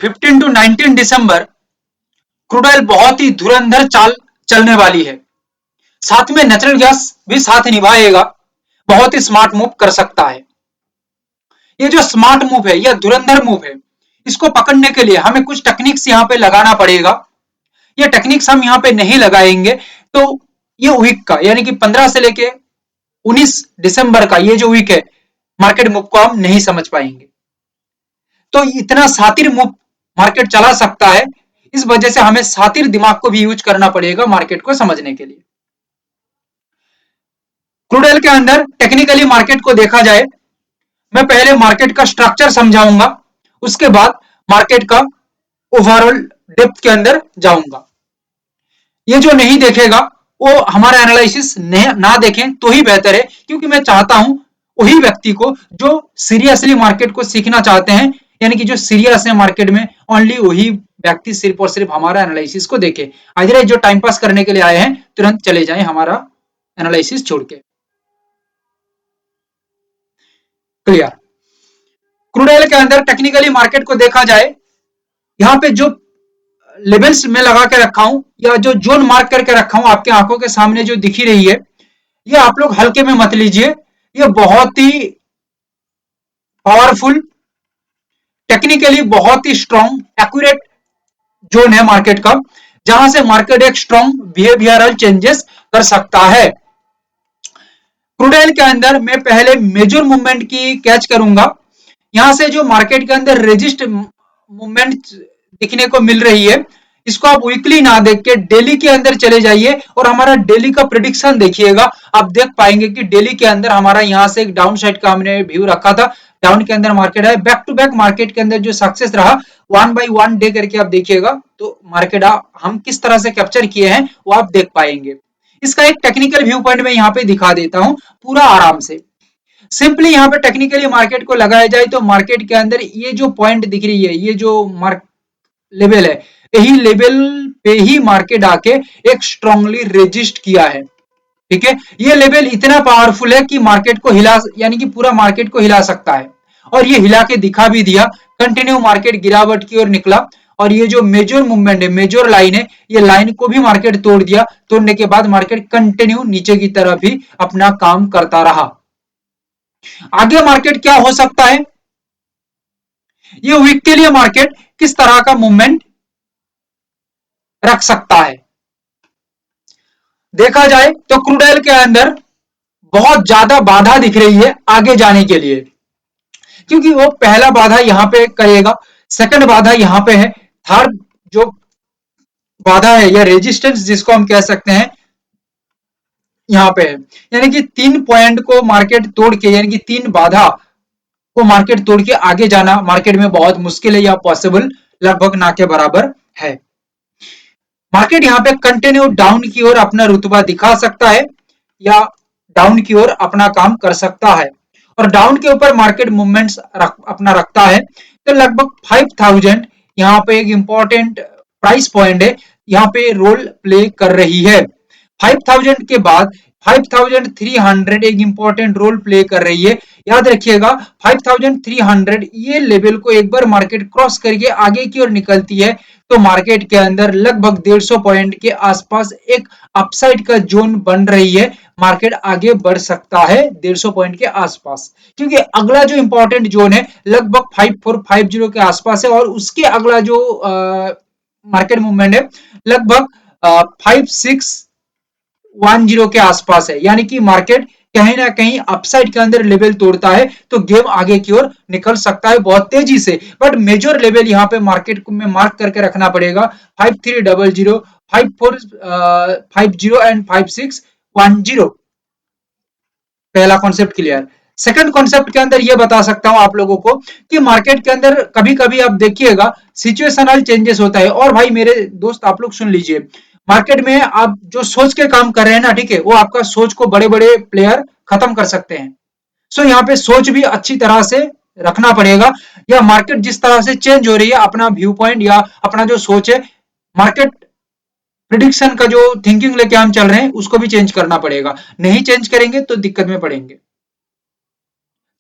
15 to 19 December crude oil बहुत ही धुरंधर चाल चलने वाली है। साथ में नेचुरल गैस भी साथ निभाएगा, बहुत ही स्मार्ट मूव कर सकता है। ये जो स्मार्ट मूव है, यह धुरंधर मूव है, इसको पकड़ने के लिए हमें कुछ टेक्निक्स यहाँ पे लगाना पड़ेगा। ये टेक्निक्स हम यहाँ पे नहीं लगाएंगे तो ये वीक का यानी कि 15 से लेके 19 दिसंबर का ये जो वीक है, मार्केट मूव को हम नहीं समझ पाएंगे। तो इतना सातिर मूव मार्केट चला सकता है, इस वजह से हमें सातिर दिमाग को भी यूज करना पड़ेगा मार्केट को समझने के लिए। क्रूड ऑयल के अंदर टेक्निकली मार्केट को देखा जाए, मैं पहले मार्केट का स्ट्रक्चर समझाऊंगा, उसके बाद मार्केट का ओवरऑल डेप्थ के अंदर जाऊंगा। ये जो नहीं देखेगा वो हमारा एनालिसिस ना देखें तो ही बेहतर है, क्योंकि मैं चाहता हूं वही व्यक्ति को जो सीरियसली मार्केट को सीखना चाहते हैं, यानी कि जो सीरियस है मार्केट में, ओनली वही व्यक्ति सिर्फ और सिर्फ हमारा एनालिसिस को देखे। अदरवाइज जो टाइम पास करने के लिए आए हैं तुरंत चले जाएं हमारा एनालिसिस छोड़ के। क्लियर? क्रूड ऑयल के अंदर टेक्निकली मार्केट को देखा जाए, यहाँ पे जो लेवल्स में लगा के रखा हूं या जो जोन मार्क करके रखा हूं आपके आंखों के सामने जो दिखी रही है, ये आप लोग हल्के में मत लीजिए, ये बहुत ही पावरफुल, टेक्निकली बहुत ही स्ट्रॉन्ग एक्यूरेट जोन है मार्केट का, जहां से मार्केट एक स्ट्रॉन्ग बिहेवियरल चेंजेस कर सकता है। क्रूड ऑयल के अंदर मैं पहले मेजर मूवमेंट की कैच करूंगा। यहां से जो मार्केट के अंदर रेजिस्ट मूवमेंट दिखने को मिल रही है, इसको आप वीकली ना देख के डेली के अंदर चले जाइए और हमारा डेली का प्रेडिक्शन देखिएगा। आप देख पाएंगे कि डेली के अंदर हमारा यहां से एक डाउन साइड का हमने व्यू रखा था, डाउन के अंदर मार्केट है, बैक टू बैक मार्केट के अंदर जो सक्सेस रहा 1 बाय 1 डे करके आप देखिएगा तो मार्केट हम किस तरह से कैप्चर किए हैं वो आप देख पाएंगे। इसका एक टेक्निकल व्यू पॉइंट में यहाँ पे दिखा देता हूं पूरा आराम से। सिंपली यहाँ पे टेक्निकली मार्केट को लगाया जाए तो मार्केट के अंदर ये जो पॉइंट दिख रही है, ये जो मार्क लेवल है, यही लेवल पे ही मार्केट आके एक स्ट्रांगली रेजिस्ट किया है। ठीक है, ये लेवल इतना पावरफुल है कि मार्केट को हिला, यानी कि पूरा मार्केट को हिला सकता है, और ये हिला के दिखा भी दिया। कंटिन्यू मार्केट गिरावट की ओर निकला और ये जो मेजर मूवमेंट है, मेजर लाइन है, ये लाइन को भी मार्केट तोड़ दिया। तोड़ने के बाद मार्केट कंटिन्यू नीचे की तरफ ही अपना काम करता रहा। आगे मार्केट क्या हो सकता है, ये वीक के लिए मार्केट किस तरह का मूवमेंट रख सकता है। देखा जाए तो क्रूड ऑयल के अंदर बहुत ज्यादा बाधा दिख रही है आगे जाने के लिए, क्योंकि वो पहला बाधा यहां पे करेगा, सेकंड बाधा यहां पे है, थर्ड जो बाधा है या रेजिस्टेंस जिसको हम कह सकते हैं यहां पे है। यानी कि 3 पॉइंट को मार्केट तोड़ के, यानी कि 3 बाधा को मार्केट तोड़ के आगे जाना मार्केट में बहुत मुश्किल है या पॉसिबल लगभग ना के बराबर है। मार्केट यहाँ पे कंटिन्यू डाउन की ओर अपना रुतबा दिखा सकता है या डाउन की ओर अपना काम कर सकता है, और डाउन के ऊपर मार्केट मूवमेंट्स अपना रखता है तो लगभग 5000 यहाँ पे एक इंपॉर्टेंट प्राइस पॉइंट है, यहाँ पे रोल प्ले कर रही है। 5000 के बाद 5300 एक इंपॉर्टेंट रोल प्ले कर रही है। याद रखिएगा 5300 ये लेवल को एक बार मार्केट क्रॉस करके आगे की ओर निकलती है तो मार्केट के अंदर लगभग 150 पॉइंट के आसपास एक अपसाइड का जोन बन रही है, मार्केट आगे बढ़ सकता है 150 पॉइंट के आसपास, क्योंकि अगला जो इंपॉर्टेंट जोन है लगभग 5450 के आसपास है, और उसके अगला जो मार्केट मूवमेंट है लगभग 5610 के आसपास है। यानी कि मार्केट कहीं ना कहीं अपसाइड के अंदर लेवल तोड़ता है तो गेम आगे की ओर निकल सकता है बहुत तेजी से, बट मेजर लेवल यहाँ पे मार्केट में मार्क करके रखना पड़ेगा 5300, 5450 एंड 5610। पहला कॉन्सेप्ट क्लियर। सेकंड कॉन्सेप्ट के अंदर ये बता सकता हूं आप लोगों को कि मार्केट के अंदर कभी कभी आप देखिएगा सिचुएशनल चेंजेस होता है, और भाई मेरे दोस्त आप लोग सुन लीजिए, मार्केट में आप जो सोच के काम कर रहे हैं ना, ठीक है, वो आपका सोच को बड़े बड़े प्लेयर खत्म कर सकते हैं। सो यहाँ पे सोच भी अच्छी तरह से रखना पड़ेगा, या मार्केट जिस तरह से चेंज हो रही है अपना व्यू पॉइंट या अपना जो सोच है, मार्केट प्रिडिक्शन का जो थिंकिंग लेके हम चल रहे हैं उसको भी चेंज करना पड़ेगा। नहीं चेंज करेंगे तो दिक्कत में पड़ेंगे,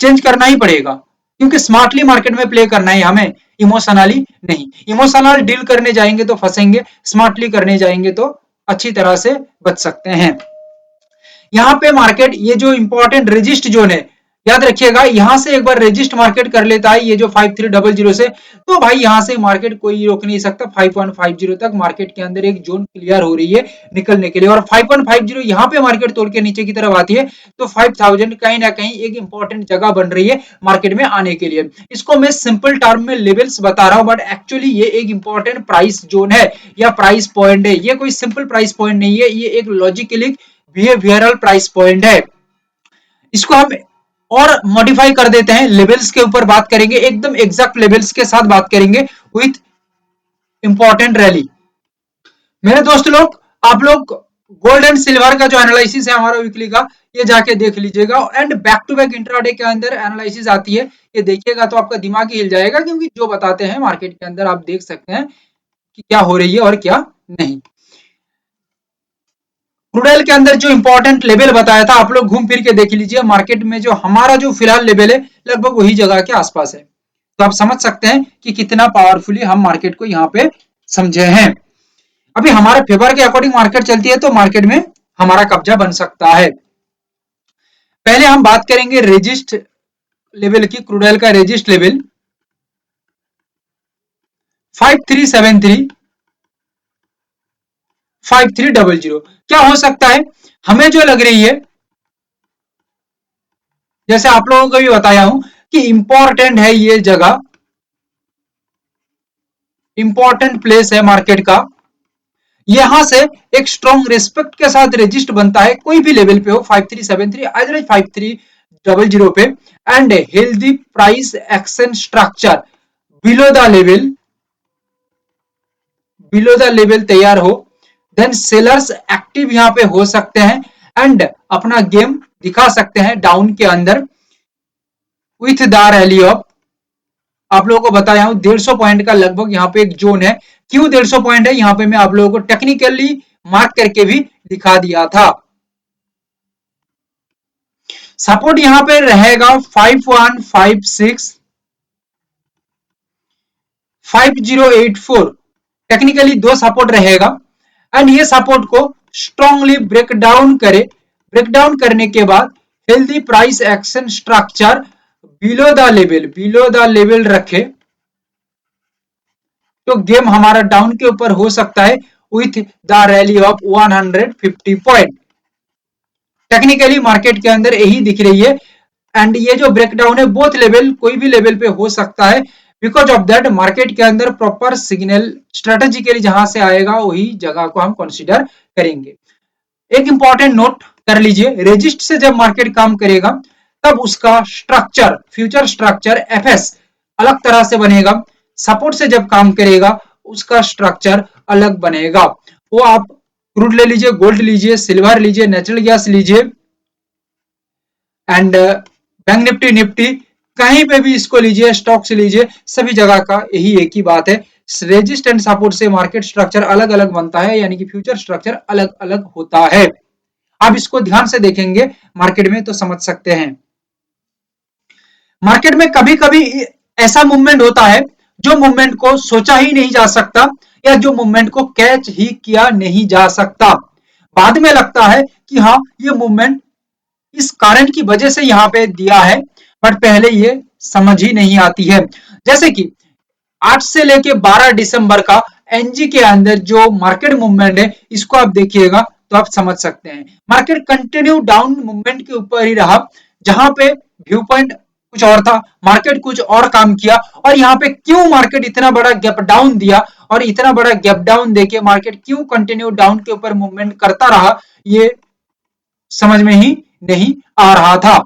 चेंज करना ही पड़ेगा। क्योंकि स्मार्टली मार्केट में प्ले करना है हमें, इमोशनली नहीं। इमोशनल डील करने जाएंगे तो फंसेंगे, स्मार्टली करने जाएंगे तो अच्छी तरह से बच सकते हैं। यहाँ पे मार्केट ये जो इंपॉर्टेंट रेजिस्ट जोन है, याद रखिएगा, यहां से एक बार रेजिस्ट मार्केट कर लेता है ये जो 5300 से, तो भाई यहां से मार्केट कोई रोक नहीं सकता। 5150 तक मार्केट के अंदर एक जोन क्लियर हो रही है निकलने के लिए, और 5150 यहाँ पे मार्केट तोड़ के नीचे की तरफ आती है तो 5000 कहीं ना कहीं एक इंपॉर्टेंट जगह बन रही है मार्केट में आने के लिए। इसको मैं सिंपल टर्म में लेवल्स बता रहा हूं, बट एक्चुअली ये एक इंपॉर्टेंट प्राइस जोन है या प्राइस पॉइंट है। ये कोई सिंपल प्राइस पॉइंट नहीं है, ये एक लॉजिकली बिहेवियरल प्राइस पॉइंट है। इसको हम और मॉडिफाई कर देते हैं, लेवल्स के ऊपर बात करेंगे, एकदम एग्जैक्ट लेवल्स के साथ बात करेंगे विथ इंपॉर्टेंट रैली। मेरे दोस्त लोग, आप लोग गोल्ड एंड सिल्वर का जो एनालिसिस है हमारा वीकली का, ये जाके देख लीजिएगा। And back to back intraday के अंदर एनालिसिस आती है, ये देखिएगा तो आपका दिमाग ही हिल जाएगा, क्योंकि जो बताते हैं मार्केट के अंदर आप देख सकते हैं कि क्या हो रही है और क्या नहीं। क्रूड के अंदर जो इंपॉर्टेंट लेवल बताया था, आप लोग घूम फिर के देख लीजिए, मार्केट में जो हमारा जो फिलहाल लेवल है लगभग वही जगह के आसपास है। तो आप समझ सकते हैं कि कितना पावरफुली हम मार्केट को यहाँ पे समझे हैं। अभी हमारे फेवर के अकॉर्डिंग मार्केट चलती है तो मार्केट में हमारा कब्जा बन सकता है। पहले हम बात करेंगे रेजिस्ट लेवल की, क्रूड का रेजिस्ट लेवल 5373 5300। क्या हो सकता है, हमें जो लग रही है, जैसे आप लोगों को भी बताया हूं कि इंपॉर्टेंट है ये जगह, इंपॉर्टेंट प्लेस है मार्केट का। यहां से एक स्ट्रॉन्ग रिस्पेक्ट के साथ रेजिस्ट बनता है कोई भी लेवल पे हो, 5373 अदरवाइज 5300 पे, and healthy price action structure below the level, below the level तैयार हो, देन सेलर्स एक्टिव यहां पे हो सकते हैं एंड अपना गेम दिखा सकते हैं डाउन के अंदर विथ द रैली ऑफ, आप लोगों को बताया हूं 150 पॉइंट का लगभग यहाँ पे एक जोन है। क्यों 150 पॉइंट है, यहाँ पे मैं आप लोगों को टेक्निकली मार्क करके भी दिखा दिया था। सपोर्ट यहाँ पे रहेगा 5156 5084, टेक्निकली दो सपोर्ट रहेगा एंड ये सपोर्ट को स्ट्रांगली ब्रेक डाउन करे, ब्रेक डाउन करने के बाद healthy price action structure below the level रखे तो गेम हमारा डाउन के ऊपर हो सकता है with the rally of 150 point. Technically market के अंदर यही दिख रही है एंड ये जो ब्रेकडाउन है बोथ लेवल, कोई भी लेवल पे हो सकता है। बिकॉज ऑफ दैट मार्केट के अंदर प्रॉपर सिग्नल स्ट्रेटेजिकली जहां से आएगा वही जगह को हम कंसीडर करेंगे। एक इंपॉर्टेंट नोट कर लीजिए, रेजिस्ट से जब मार्केट काम करेगा तब उसका स्ट्रक्चर, फ्यूचर स्ट्रक्चर एफएस अलग तरह से बनेगा। सपोर्ट से जब काम करेगा उसका स्ट्रक्चर अलग बनेगा। वो आप क्रूड ले लीजिए, गोल्ड लीजिए, सिल्वर लीजिए, नेचुरल गैस लीजिए एंड बैंक निफ्टी, निफ्टी कहीं पे भी इसको लीजिए, स्टॉक्स लीजिए, सभी जगह का यही एक ही बात है, रेजिस्ट एंड सपोर्ट से मार्केट स्ट्रक्चर अलग अलग बनता है, यानी कि फ्यूचर स्ट्रक्चर अलग अलग होता है। आप इसको ध्यान से देखेंगे मार्केट में तो समझ सकते हैं। मार्केट में कभी कभी ऐसा मूवमेंट होता है जो मूवमेंट को सोचा ही नहीं जा सकता या जो मूवमेंट को कैच ही किया नहीं जा सकता। बाद में लगता है कि हाँ ये मूवमेंट इस कारण की वजह से यहाँ पे दिया है, बट पहले ये समझ ही नहीं आती है। जैसे कि 8 से लेके 12 दिसंबर का एनजी के अंदर जो मार्केट मूवमेंट है, इसको आप देखिएगा तो आप समझ सकते हैं मार्केट कंटिन्यू डाउन मूवमेंट के ऊपर ही रहा, जहां पे व्यू पॉइंट कुछ और था, मार्केट कुछ और काम किया, और यहाँ पे क्यों मार्केट इतना बड़ा गैप डाउन दिया और इतना बड़ा गैप डाउन देके मार्केट क्यों कंटिन्यू डाउन के ऊपर मूवमेंट करता रहा, ये समझ में ही नहीं आ रहा था।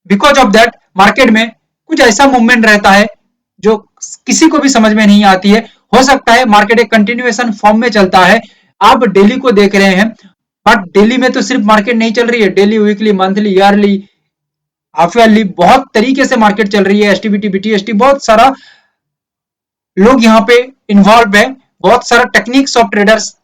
बिकॉज ऑफ दैट मार्केट में कुछ ऐसा मूवमेंट रहता है जो किसी को भी समझ में नहीं आती है। हो सकता है मार्केट एक कंटिन्यूएशन फॉर्म में चलता है, आप डेली को देख रहे हैं, बट डेली में तो सिर्फ मार्केट नहीं चल रही है, daily, weekly, monthly, yearly, half yearly, बहुत तरीके से मार्केट चल रही है, एसटीबीटी, बीटीएसटी, बहुत सारा लोग यहाँ पे इन्वॉल्व है, बहुत सारा टेक्निक्स ऑफ ट्रेडर्स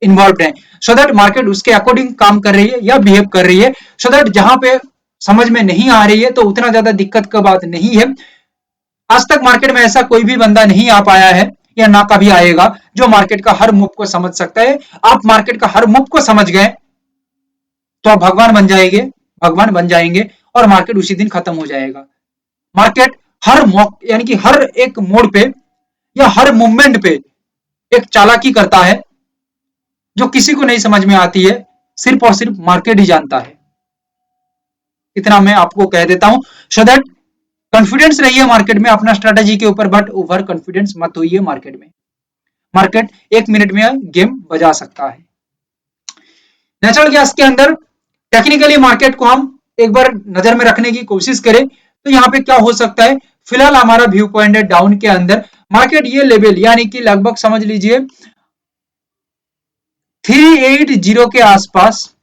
इन्वॉल्व है, सो दैट मार्केट उसके अकॉर्डिंग काम कर रही है या बिहेव कर रही है, सो दैट जहां पे समझ में नहीं आ रही है तो उतना ज्यादा दिक्कत का बात नहीं है। आज तक मार्केट में ऐसा कोई भी बंदा नहीं आ पाया है या ना कभी आएगा जो मार्केट का हर मूव को समझ सकता है। आप मार्केट का हर मूव को समझ गए तो आप भगवान बन जाएंगे, भगवान बन जाएंगे और मार्केट उसी दिन खत्म हो जाएगा। मार्केट हर यानी कि हर एक मोड़ पे या हर मूवमेंट पे एक चालाकी करता है जो किसी को नहीं समझ में आती है, सिर्फ और सिर्फ मार्केट ही जानता है। इतना मैं आपको कह देता हूं सो दैट कॉन्फिडेंस रहिए मार्केट में अपना स्ट्रेटेजी के ऊपर, बट ओवर कॉन्फिडेंस मत होइए मार्केट में। मार्केट 1 मिनट में गेम बजा सकता है। नेचुरल गैस के अंदर टेक्निकली मार्केट को हम एक बार नजर में रखने की कोशिश करें तो यहाँ पे क्या हो सकता है। फिलहाल हमारा व्यू पॉइंट है डाउन के अंदर। मार्केट ये लेवल यानी कि लगभग समझ लीजिए 380 के आसपास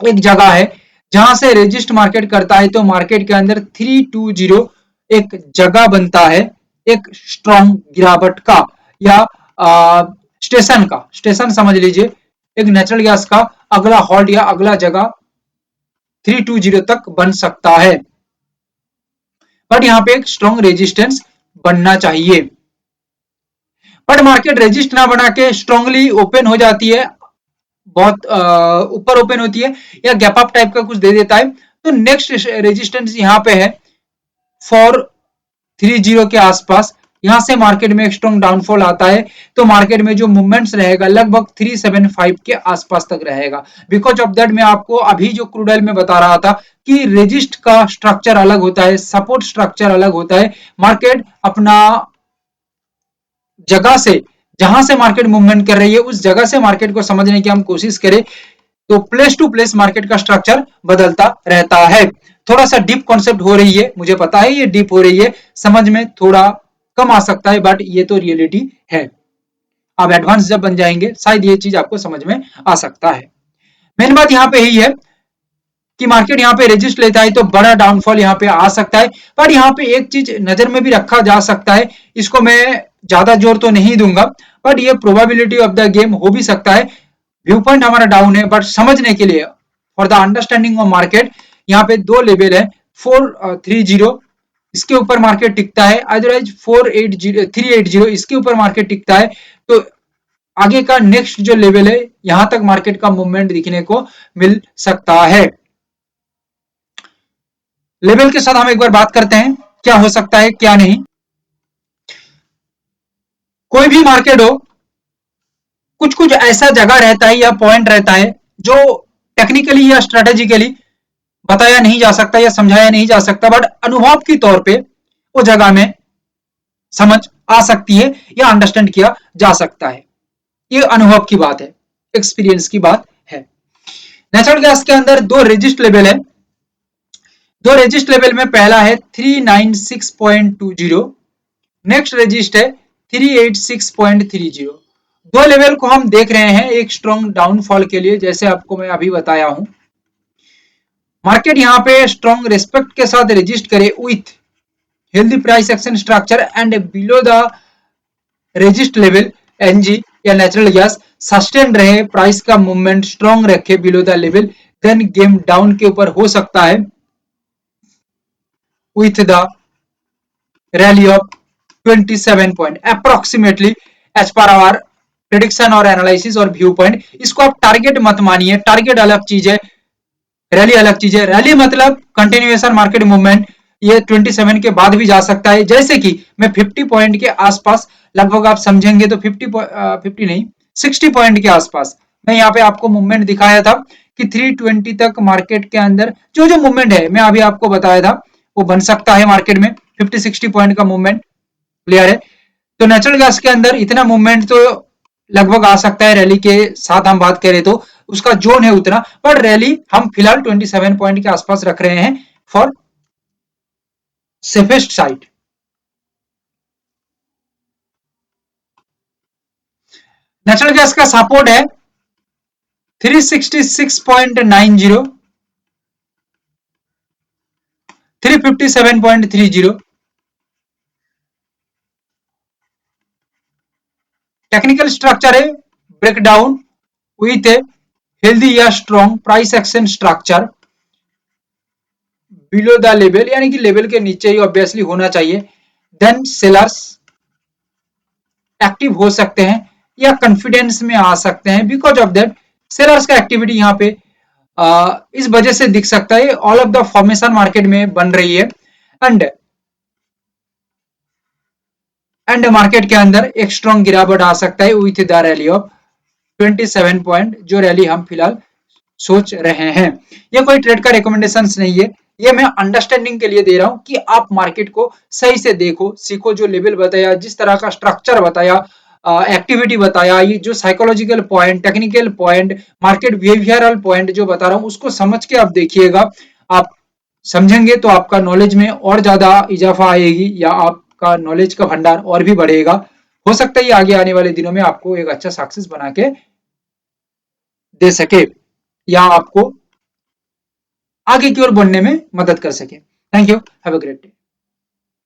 एक जगह है जहां से रेजिस्ट मार्केट करता है, तो मार्केट के अंदर 320 एक जगह बनता है एक स्ट्रॉन्ग गिरावट का या स्टेशन समझ लीजिए, एक नेचुरल गैस का अगला हॉल्ट या अगला जगह 320 तक बन सकता है। बट यहाँ पे एक स्ट्रॉन्ग रेजिस्टेंस बनना चाहिए। बट मार्केट रेजिस्ट ना बना के स्ट्रांगली ओपन हो जाती है, बहुत ऊपर ओपन होती है या गैप अप टाइप का कुछ दे देता है, तो नेक्स्ट रेजिस्टेंस यहाँ पे है 430 के आसपास। यहां से मार्केट में एक स्ट्रॉन्ग डाउनफॉल आता है तो मार्केट में जो मूवमेंट्स रहेगा लगभग 375 के आसपास तक रहेगा। बिकॉज ऑफ दैट मैं आपको अभी जो क्रूड ऑयल में बता रहा था कि रेजिस्ट का स्ट्रक्चर अलग होता है, सपोर्ट स्ट्रक्चर अलग होता है। मार्केट अपना जगह से जहां से मार्केट मूवमेंट कर रही है उस जगह से मार्केट को समझने की हम कोशिश करें तो प्लेस टू प्लेस मार्केट का स्ट्रक्चर बदलता रहता है। थोड़ा सा डीप कॉन्सेप्ट हो रही है, मुझे पता है ये डीप हो रही है, समझ में थोड़ा कम आ सकता है, बट ये तो रियलिटी है। आप एडवांस जब बन जाएंगे शायद ये चीज आपको समझ में आ सकता है। मेन बात यहाँ पे यही है कि मार्केट यहाँ पे रेजिस्ट लेता है तो बड़ा डाउनफॉल यहाँ पे आ सकता है। पर यहाँ पे एक चीज नजर में भी रखा जा सकता है, इसको मैं ज्यादा जोर तो नहीं दूंगा, बट ये प्रोबेबिलिटी ऑफ द गेम हो भी सकता है। व्यू पॉइंट हमारा डाउन है बट समझने के लिए for the understanding of market यहाँ पे दो लेवल है 430, इसके ऊपर मार्केट टिकता है, अदरवाइज 380 इसके ऊपर मार्केट टिकता है। तो आगे का नेक्स्ट जो लेवल है यहां तक मार्केट का मूवमेंट दिखने को मिल सकता है। लेवल के साथ हम एक बार बात करते हैं क्या हो सकता है क्या नहीं। कोई भी मार्केट हो कुछ कुछ ऐसा जगह रहता है या पॉइंट रहता है जो टेक्निकली या स्ट्रेटेजिकली बताया नहीं जा सकता या समझाया नहीं जा सकता, बट अनुभव के तौर पे वो जगह में समझ आ सकती है या अंडरस्टैंड किया जा सकता है। ये अनुभव की बात है, एक्सपीरियंस की बात है। नेचुरल गैस के अंदर दो रेजिस्ट लेवल है, दो रेजिस्ट लेवल में पहला है 396.20, नेक्स्ट रेजिस्ट है 386.30। दो लेवल को हम देख रहे हैं एक स्ट्रॉन्ग डाउनफॉल के लिए, जैसे आपको मैं अभी बताया हूं। मार्केट यहां पे स्ट्रॉन्ग रिस्पेक्ट के साथ रेजिस्ट करे with healthy price action structure and below the resist level NG या नेचुरल गैस सस्टेन रहे, प्राइस का मूवमेंट स्ट्रॉन्ग रखे below the level, then game down के ऊपर हो सकता है with the rally of 27 point approximately as per our prediction और एनालिसिस और व्यू पॉइंट। इसको आप टारगेट मत मानिए, टारगेट अलग चीज है, रैली अलग चीज है। रैली मतलब कंटिन्यूएशन मार्केट मूवमेंट, ये 27 के बाद भी जा सकता है। जैसे कि मैं 50 पॉइंट के आसपास लगभग आप समझेंगे तो 50 नहीं 60 पॉइंट के आसपास मैं यहाँ पे आपको मूवमेंट दिखाया था कि 320 तक मार्केट के अंदर जो जो मूवमेंट है मैं अभी आपको बताया था वो बन सकता है मार्केट में 50-60 पॉइंट का मूवमेंट। क्लियर है? तो नेचुरल गैस के अंदर इतना मूवमेंट तो लगभग आ सकता है, रैली के साथ हम बात करें तो उसका जोन है उतना, पर रैली हम फिलहाल 27 पॉइंट के आसपास रख रहे हैं for safest side. Natural gas का सपोर्ट है 366.90, 357.30। टेक्निकल स्ट्रक्चर है ब्रेकडाउन विथ ए हेल्दी या strong price action structure. Below the level यानी कि लेवल के नीचे ही ऑब्वियसली होना चाहिए, देन सेलर्स एक्टिव हो सकते हैं या कॉन्फिडेंस में आ सकते हैं। बिकॉज ऑफ दैट सेलर्स का एक्टिविटी यहाँ पे इस वजह से दिख सकता है, all of the formation market में बन रही है एंड मार्केट के अंदर एक स्ट्रॉन्ग गिरावट आ सकता है with the rally of 27 point, जो रैली हम फिलहाल सोच रहे हैं। ये कोई ट्रेड का रिकमेंडेशन नहीं है, ये मैं अंडरस्टैंडिंग के लिए दे रहा हूं कि आप मार्केट को सही से देखो, सीखो। जो लेवल बताया, जिस तरह का स्ट्रक्चर बताया, एक्टिविटी बताया, ये जो psychological point, technical point, market behavioural point जो बता रहा हूं, उसको समझ के आप देखिएगा। आप समझेंगे तो आपका नॉलेज में और ज्यादा इजाफा आएगी या आपका नॉलेज का भंडार और भी बढ़ेगा। हो सकता है आगे आने वाले दिनों में आपको एक अच्छा सक्सेस बना के दे सके या आपको आगे की ओर बढ़ने में मदद कर सके। Thank you, have a great day.